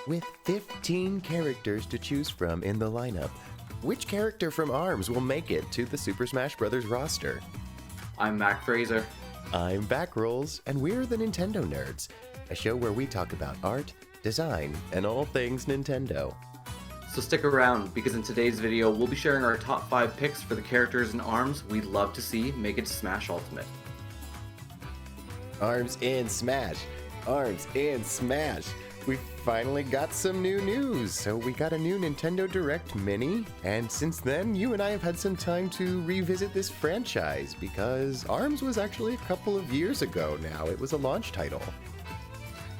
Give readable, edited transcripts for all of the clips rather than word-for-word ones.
With 15 characters to choose from in the lineup, which character from ARMS will make it to the Super Smash Bros. Roster? I'm Mac Fraser. I'm Backrolls, and we're the Nintendo Nerds, a show where we talk about art, design, and all things Nintendo. So stick around, because in today's video, we'll be sharing our top 5 picks for the characters in ARMS we'd love to see make it to Smash Ultimate. ARMS in Smash! ARMS in Smash! We finally got some new news. So we got a new Nintendo Direct Mini, and since then, you and I have had some time to revisit this franchise, because ARMS was actually a couple of years ago now. It was a launch title.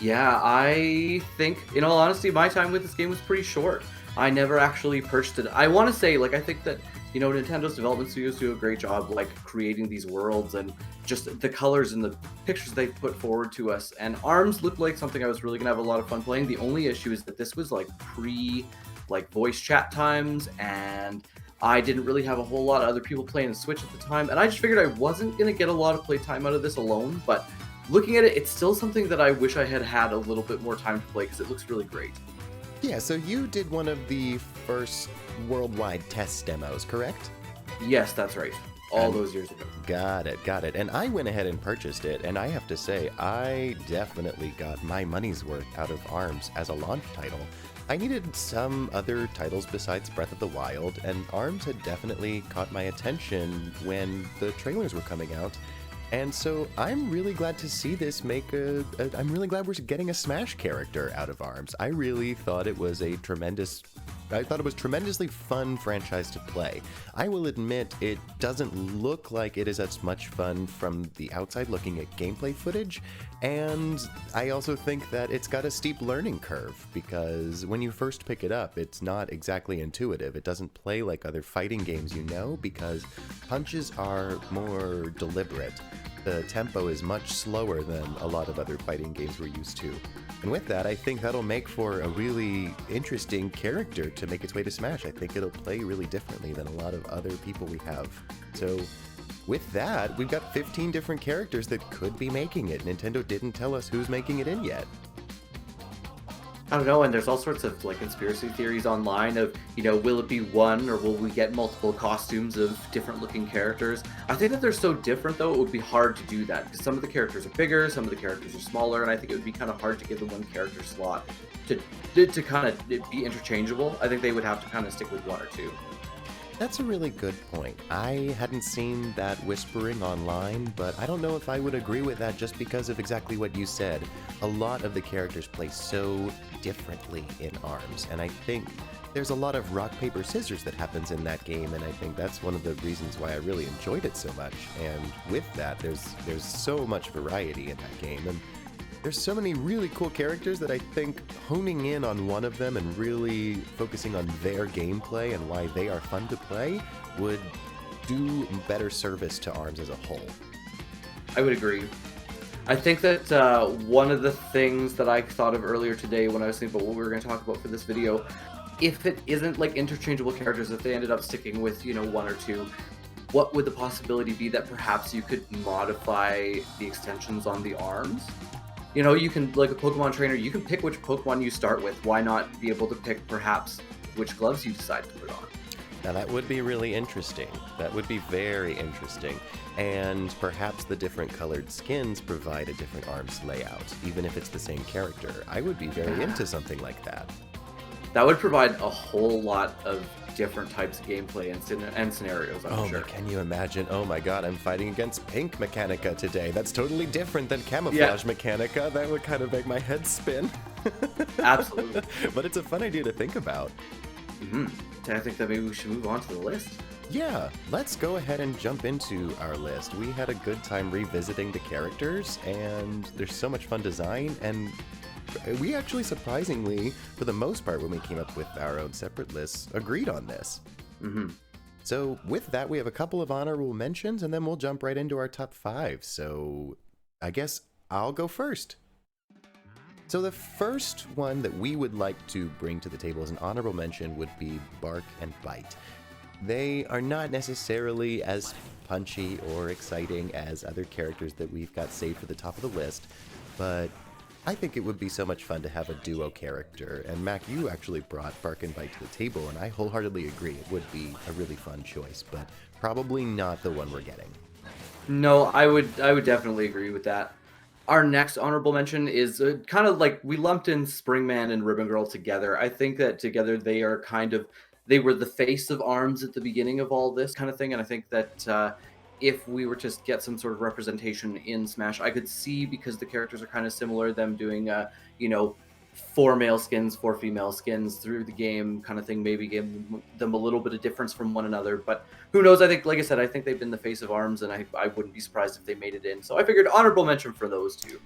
Yeah, I think, in all honesty, my time with this game was pretty short. I never actually purchased it. I want to say, I think that, Nintendo's development studios do a great job, creating these worlds and just the colors and the pictures they put forward to us. And ARMS looked like something I was really going to have a lot of fun playing. The only issue is that this was, voice chat times, and I didn't really have a whole lot of other people playing the Switch at the time. And I just figured I wasn't going to get a lot of play time out of this alone, but looking at it, it's still something that I wish I had had a little bit more time to play, because it looks really great. Yeah, so you did one of the first worldwide test demos, correct? Yes, that's right. All those years ago. Got it. And I went ahead and purchased it, and I have to say, I definitely got my money's worth out of ARMS as a launch title. I needed some other titles besides Breath of the Wild, and ARMS had definitely caught my attention when the trailers were coming out. And so I'm really glad to see this I'm really glad we're getting a Smash character out of ARMS. I really thought it was tremendously fun franchise to play. I will admit it doesn't look like it is as much fun from the outside looking at gameplay footage, and I also think that it's got a steep learning curve, because when you first pick it up, it's not exactly intuitive. It doesn't play like other fighting games, because punches are more deliberate. The tempo is much slower than a lot of other fighting games we're used to. And with that, I think that'll make for a really interesting character to make its way to Smash. I think it'll play really differently than a lot of other people we have. So with that, we've got 15 different characters that could be making it. Nintendo didn't tell us who's making it in yet. I don't know, and there's all sorts of conspiracy theories online of, will it be one, or will we get multiple costumes of different looking characters? I think that they're so different, though, it would be hard to do that, because some of the characters are bigger, some of the characters are smaller, and I think it would be kind of hard to give them one character slot to kind of be interchangeable. I think they would have to kind of stick with one or two. That's a really good point. I hadn't seen that whispering online, but I don't know if I would agree with that just because of exactly what you said. A lot of the characters play so differently in ARMS, and I think there's a lot of rock, paper, scissors that happens in that game, and I think that's one of the reasons why I really enjoyed it so much. And with that, there's so much variety in that game, and there's so many really cool characters that I think honing in on one of them and really focusing on their gameplay and why they are fun to play would do better service to ARMS as a whole. I would agree. I think that one of the things that I thought of earlier today when I was thinking about what we were going to talk about for this video, if it isn't interchangeable characters, if they ended up sticking with, one or two, what would the possibility be that perhaps you could modify the extensions on the arms? You can, like a Pokemon trainer, you can pick which Pokemon you start with. Why not be able to pick, perhaps, which gloves you decide to put on? Now that would be really interesting. That would be very interesting. And perhaps the different colored skins provide a different ARMS layout, even if it's the same character. I would be very into something like that. That would provide a whole lot of different types of gameplay and scenarios, I'm sure. Can you imagine? Oh my god, I'm fighting against pink Mechanica today. That's totally different than camouflage Mechanica. That would kind of make my head spin. Absolutely. But it's a fun idea to think about. Mm-hmm. I think that maybe we should move on to the list. Yeah, let's go ahead and jump into our list. We had a good time revisiting the characters, and there's so much fun design, and we actually surprisingly, for the most part, when we came up with our own separate lists, agreed on this. Mm-hmm. So with that, we have a couple of honorable mentions, and then we'll jump right into our top 5. So I guess I'll go first. So the first one that we would like to bring to the table as an honorable mention would be BARQ and BYTE. They are not necessarily as punchy or exciting as other characters that we've got saved for the top of the list, but I think it would be so much fun to have a duo character, and Mac, you actually brought BARQ and BYTE to the table, and I wholeheartedly agree it would be a really fun choice, but probably not the one we're getting. No, I would definitely agree with that. Our next honorable mention is kind of like we lumped in Springman and Ribbon Girl together. I think that together they are they were the face of ARMS at the beginning of all this kind of thing, and I think that if we were to get some sort of representation in Smash, I could see, because the characters are kind of similar, them doing, you know, 4 male skins, 4 female skins through the game kind of thing, maybe give them a little bit of difference from one another. But who knows? I think, like I said, I think they've been the face of ARMS, and I wouldn't be surprised if they made it in. So I figured honorable mention for those two.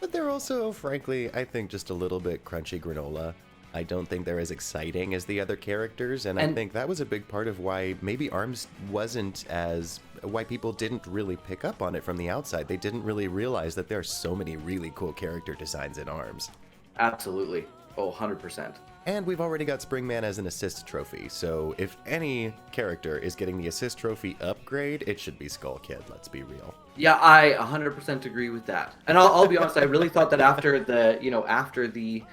But they're also, frankly, I think just a little bit crunchy granola. I don't think they're as exciting as the other characters, and I think that was a big part of why maybe ARMS wasn't as... why people didn't really pick up on it from the outside. They didn't really realize that there are so many really cool character designs in ARMS. Absolutely. Oh, 100%. And we've already got Springman as an assist trophy, so if any character is getting the assist trophy upgrade, it should be Skull Kid, let's be real. Yeah, I 100% agree with that. And I'll be honest, I really thought that after the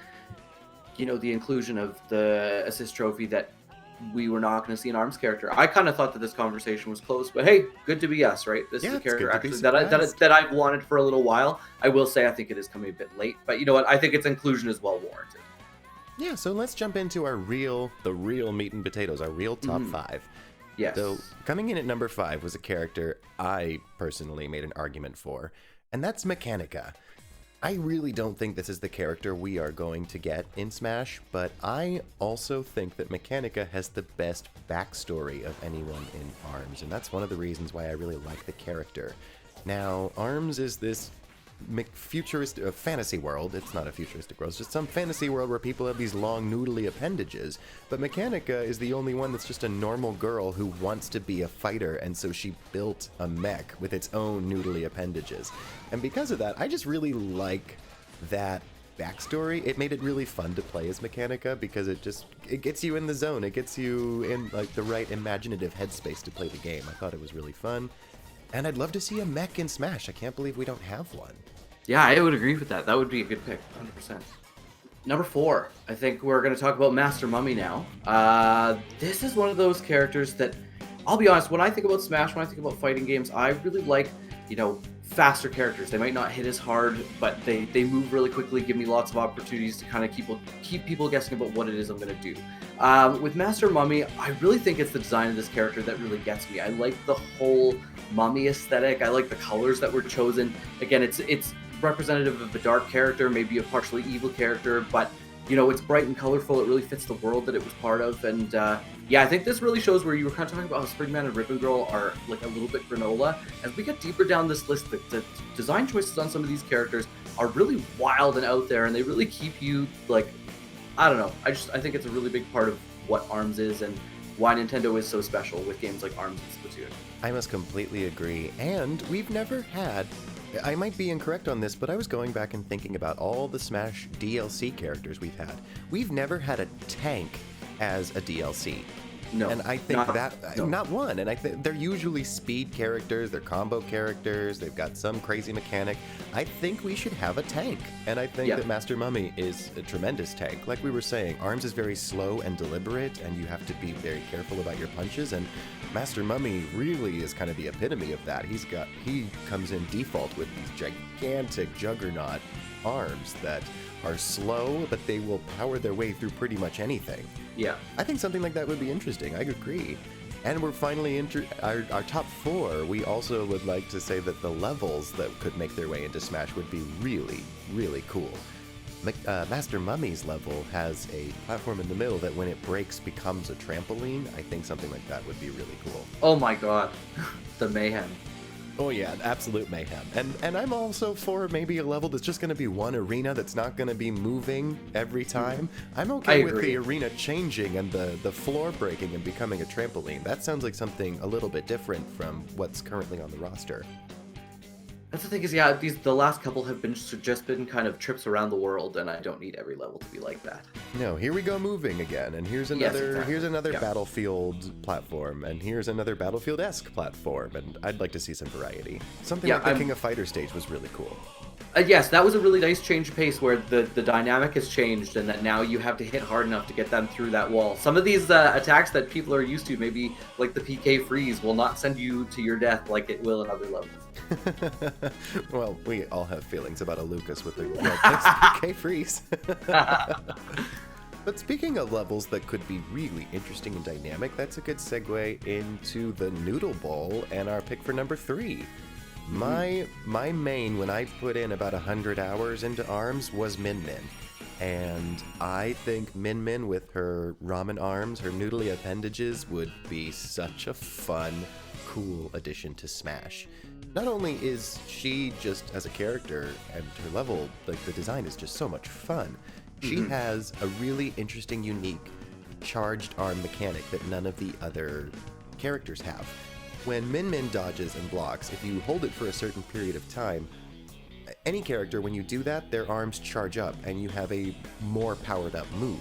inclusion of the assist trophy that we were not going to see an ARMS character. I kind of thought that this conversation was close, but hey, good to be us, right? This is a character actually that I've wanted for a little while. I will say I think it is coming a bit late, but you know what? I think its inclusion is well warranted. Yeah, so let's jump into the real meat and potatoes, our real top 5. Yes. So coming in at number 5 was a character I personally made an argument for, and that's MECHANICA. I really don't think this is the character we are going to get in Smash, but I also think that MECHANICA has the best backstory of anyone in ARMS, and that's one of the reasons why I really like the character. Now, ARMS is this futuristic fantasy world. It's not a futuristic world, it's just some fantasy world where people have these long noodly appendages, but MECHANICA is the only one that's just a normal girl who wants to be a fighter, and so she built a mech with its own noodly appendages. And because of that, I just really like that backstory. It made it really fun to play as MECHANICA because it gets you in the zone, it gets you in like the right imaginative headspace to play the game. I thought it was really fun. And I'd love to see a mech in Smash. I can't believe we don't have one. Yeah, I would agree with that. That would be a good pick, 100%. Number 4, I think we're going to talk about Master Mummy now. This is one of those characters that, I'll be honest, when I think about Smash, when I think about fighting games, I really like, faster characters. They might not hit as hard, but they move really quickly, give me lots of opportunities to kind of keep people guessing about what it is I'm going to do. With Master Mummy, I really think it's the design of this character that really gets me. I like the whole mummy aesthetic. I like the colors that were chosen. Again, it's representative of a dark character, maybe a partially evil character, but it's bright and colorful. It really fits the world that it was part of, and yeah, I think this really shows where you were kind of talking about how Springman and Ribbon Girl are like a little bit granola. As we get deeper down this list, the design choices on some of these characters are really wild and out there, and they really keep you like, I don't know. I think it's a really big part of what ARMS is and why Nintendo is so special with games like ARMS and Splatoon. I must completely agree, and we've never had... I might be incorrect on this, but I was going back and thinking about all the Smash DLC characters we've had. We've never had a tank as a DLC. No. And I think not one. And I think they're usually speed characters, they're combo characters, they've got some crazy mechanic. I think we should have a tank. And I think that Master Mummy is a tremendous tank. Like we were saying, ARMS is very slow and deliberate, and you have to be very careful about your punches, and Master Mummy really is kind of the epitome of that. He comes in default with these gigantic juggernaut arms that are slow, but they will power their way through pretty much anything. Yeah. I think something like that would be interesting. I agree. And we're finally our top 4. We also would like to say that the levels that could make their way into Smash would be really, really cool. Master Mummy's level has a platform in the middle that when it breaks becomes a trampoline. I think something like that would be really cool. Oh my god. The mayhem. Oh yeah, absolute mayhem. And I'm also for maybe a level that's just going to be one arena that's not going to be moving every time. I'm okay with the arena changing and the floor breaking and becoming a trampoline. That sounds like something a little bit different from what's currently on the roster. That's the thing is, yeah, the last couple have just been kind of trips around the world, and I don't need every level to be like that. No, here we go moving again, and here's another Battlefield platform, and here's another Battlefield-esque platform, and I'd like to see some variety. Something like the King of Fighters stage was really cool. Yes, that was a really nice change of pace where the dynamic has changed and that now you have to hit hard enough to get them through that wall. Some of these attacks that people are used to, maybe like the PK freeze, will not send you to your death like it will in other levels. Well, we all have feelings about a Lucas with the PK freeze. But speaking of levels that could be really interesting and dynamic, that's a good segue into the Noodle Bowl and our pick for number 3. My main, when I put in about 100 hours into ARMS, was Min Min. And I think Min Min with her ramen arms, her noodly appendages, would be such a fun, cool addition to Smash. Not only is she just as a character and her level, like the design is just so much fun, she has a really interesting, unique, charged arm mechanic that none of the other characters have. When Min Min dodges and blocks, if you hold it for a certain period of time, any character, when you do that, their arms charge up and you have a more powered up move.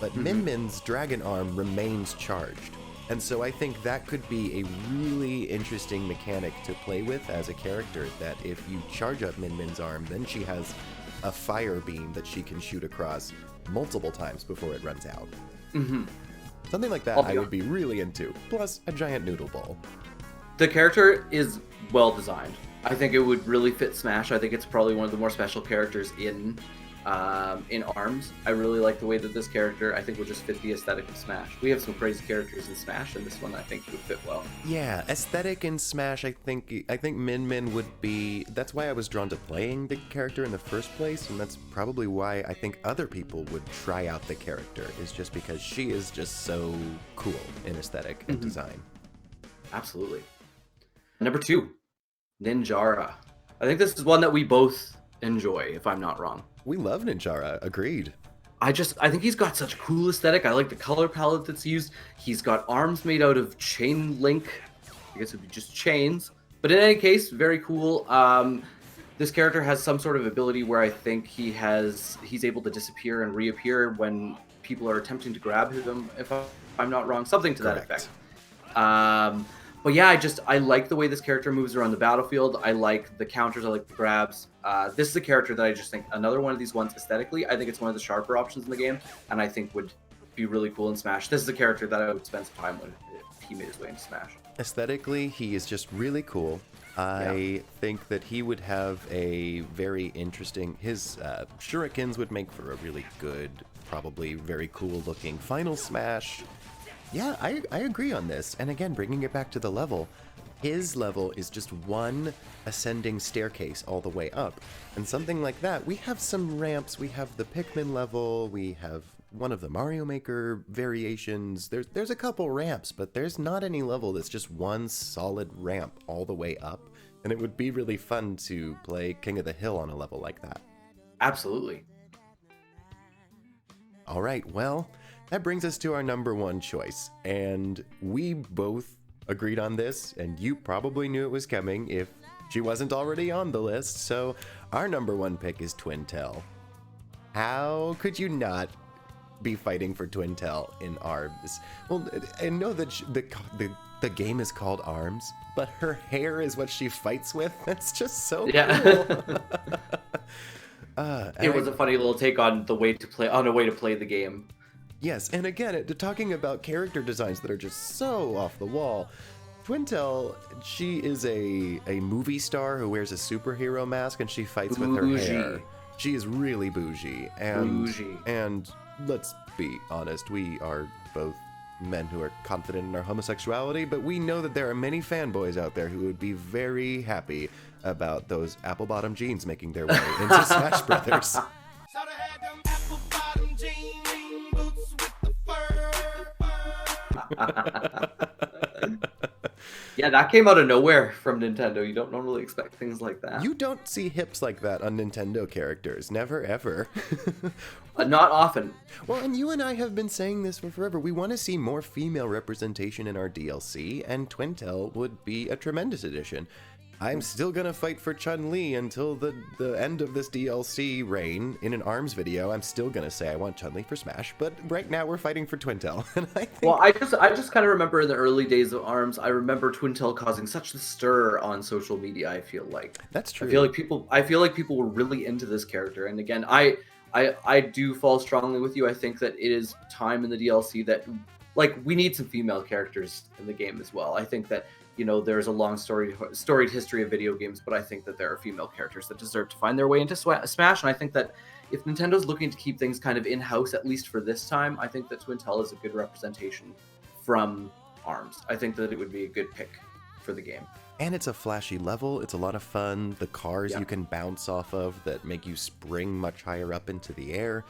But Min Min's dragon arm remains charged. And so I think that could be a really interesting mechanic to play with as a character, that if you charge up Min Min's arm, then she has a fire beam that she can shoot across multiple times before it runs out. Something like that I would be really into, plus a giant noodle bowl. The character is well designed. I think it would really fit Smash. I think it's probably one of the more special characters in ARMS. I really like the way that this character, I think, will just fit the aesthetic of Smash. We have some crazy characters in Smash, and this one I think would fit well. Yeah, aesthetic in Smash, I think Min Min would be. That's why I was drawn to playing the character in the first place, and that's probably why I think other people would try out the character. Is just because she is just so cool in aesthetic and design. Absolutely. Number 2, Ninjara. I think this is one that we both enjoy, if I'm not wrong. We love Ninjara, agreed. I think he's got such a cool aesthetic. I like the color palette that's used. He's got arms made out of chain link. I guess it'd be just chains. But in any case, very cool. This character has some sort of ability where I think he's able to disappear and reappear when people are attempting to grab him, if I'm not wrong. Something to that effect. But yeah, I like the way this character moves around the battlefield. I like the counters. I like the grabs. This is a character that I just think, another one of these ones aesthetically, I think it's one of the sharper options in the game, and I think would be really cool in Smash. This is a character that I would spend some time with if he made his way into Smash. Aesthetically, he is just really cool. I think that he would have a very interesting... His shurikens would make for a really good, probably very cool looking final Smash. Yeah, I agree on this. And again, bringing it back to the level, his level is just one ascending staircase all the way up. And something like that, we have some ramps. We have the Pikmin level. We have one of the Mario Maker variations. There's a couple ramps, but there's not any level that's just one solid ramp all the way up. And it would be really fun to play King of the Hill on a level like that. Absolutely. All right, well... That brings us to our number 1 choice, and we both agreed on this, and you probably knew it was coming if she wasn't already on the list, so our number 1 pick is TWINTELLE. How could you not be fighting for TWINTELLE in ARMS? Well, I know that the game is called ARMS, but her hair is what she fights with. That's just so cool. It was a funny little take on a way to play the game. Yes, and again, talking about character designs that are just so off the wall, TWINTELLE, she is a movie star who wears a superhero mask and she fights with her hair. She is really bougie. And let's be honest, we are both men who are confident in our homosexuality, but we know that there are many fanboys out there who would be very happy about those apple-bottom jeans making their way into Smash Brothers. Yeah, that came out of nowhere from Nintendo. You don't normally expect things like that. You don't see hips like that on Nintendo characters. Never, ever. Not often. Well, and you and I have been saying this for forever. We want to see more female representation in our DLC, and TWINTELLE would be a tremendous addition. I'm still gonna fight for Chun-Li until the end of this DLC reign. In an ARMS video, I'm still gonna say I want Chun-Li for Smash, but right now we're fighting for Twintelle. And I think... Well, I just kind of remember in the early days of ARMS, I remember Twintelle causing such a stir on social media. I feel like that's true. I feel like people were really into this character, and again, I do fall strongly with you. I think that it is time in the DLC that, like, we need some female characters in the game as well. I think that, you know, there's a long storied history of video games, but I think that there are female characters that deserve to find their way into Smash, and I think that if Nintendo's looking to keep things kind of in-house, at least for this time, I think that Twintelle is a good representation from ARMS. I think that it would be a good pick for the game. And it's a flashy level. It's a lot of fun. The cars you can bounce off of that make you spring much higher up into the air.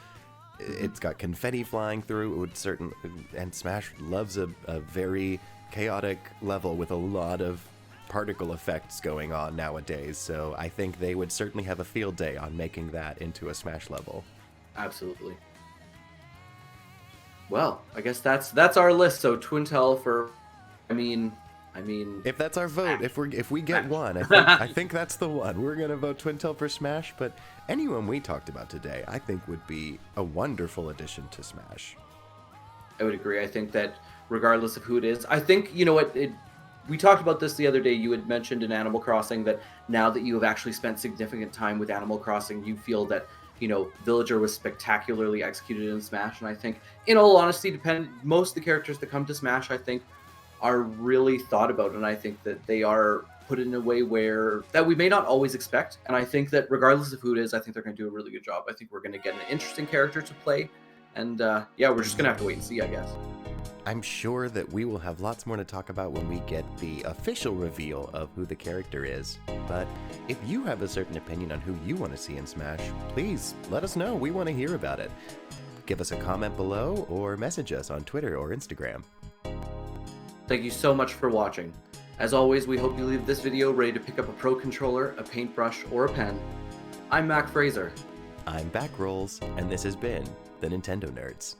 It's got confetti flying through. It would and Smash loves a very chaotic level with a lot of particle effects going on nowadays. So I think they would certainly have a field day on making that into a Smash level. Absolutely. Well, I guess that's our list. So Twintelle for, I mean, if that's our vote, if we get one, I think that's the one. We're gonna vote Twintelle for Smash, but anyone we talked about today, I think would be a wonderful addition to Smash. I would agree. I think that regardless of who it is, I think, you know what, we talked about this the other day. You had mentioned in Animal Crossing that now that you have actually spent significant time with Animal Crossing, you feel that, you know, Villager was spectacularly executed in Smash. And I think, in all honesty, most of the characters that come to Smash, I think, are really thought about, and I think that they are put in a way that we may not always expect. And I think that regardless of who it is, I think they're going to do a really good job. I think we're going to get an interesting character to play, and yeah, we're just going to have to wait and see, I guess. I'm sure that we will have lots more to talk about when we get the official reveal of who the character is. But if you have a certain opinion on who you want to see in Smash, please let us know. We want to hear about it. Give us a comment below or message us on Twitter or Instagram. Thank you so much for watching. As always, we hope you leave this video ready to pick up a Pro Controller, a paintbrush, or a pen. I'm Mac Fraser. I'm Backrolls, and this has been the Nintendo Nerds.